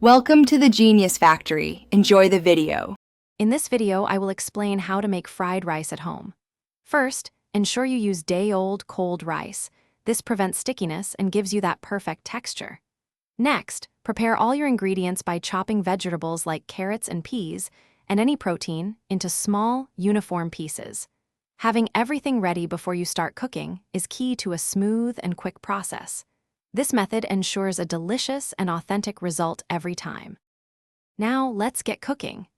Welcome to the Genius Factory. Enjoy the video. In this video, I will explain how to make fried rice at home. First, ensure you use day-old cold rice. This prevents stickiness and gives you that perfect texture. Next, prepare all your ingredients by chopping vegetables like carrots and peas and any protein into small, uniform pieces. Having everything ready before you start cooking is key to a smooth and quick process. This method ensures a delicious and authentic result every time. Now, let's get cooking.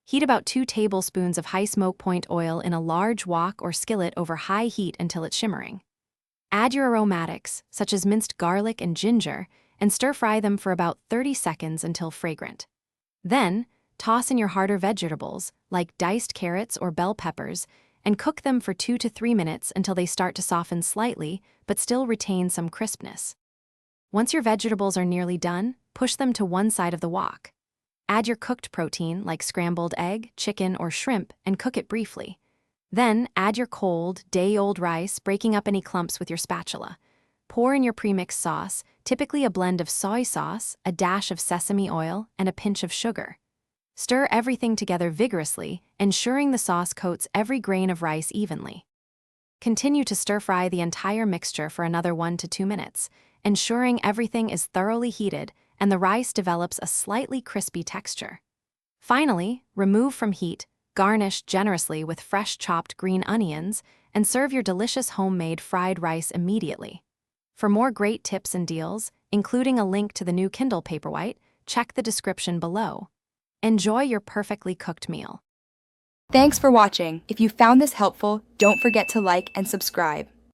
Heat about 2 tablespoons of high smoke point oil in a large wok or skillet over high heat until it's shimmering. Add your aromatics, such as minced garlic and ginger, and stir-fry them for about 30 seconds until fragrant. Then, toss in your harder vegetables, like diced carrots or bell peppers, and cook them for 2 to 3 minutes until they start to soften slightly but still retain some crispness. Once your vegetables are nearly done, push them to one side of the wok. Add your cooked protein like scrambled egg, chicken, or shrimp and cook it briefly. Then add your cold, day-old rice, breaking up any clumps with your spatula. Pour in your premixed sauce, typically a blend of soy sauce, a dash of sesame oil, and a pinch of sugar. Stir everything together vigorously, ensuring the sauce coats every grain of rice evenly. Continue to stir-fry the entire mixture for another 1 to 2 minutes, ensuring everything is thoroughly heated and the rice develops a slightly crispy texture. Finally, remove from heat, garnish generously with fresh chopped green onions, and serve your delicious homemade fried rice immediately. For more great tips and deals, including a link to the new Kindle Paperwhite, check the description below. Enjoy your perfectly cooked meal. Thanks for watching. If you found this helpful, don't forget to like and subscribe.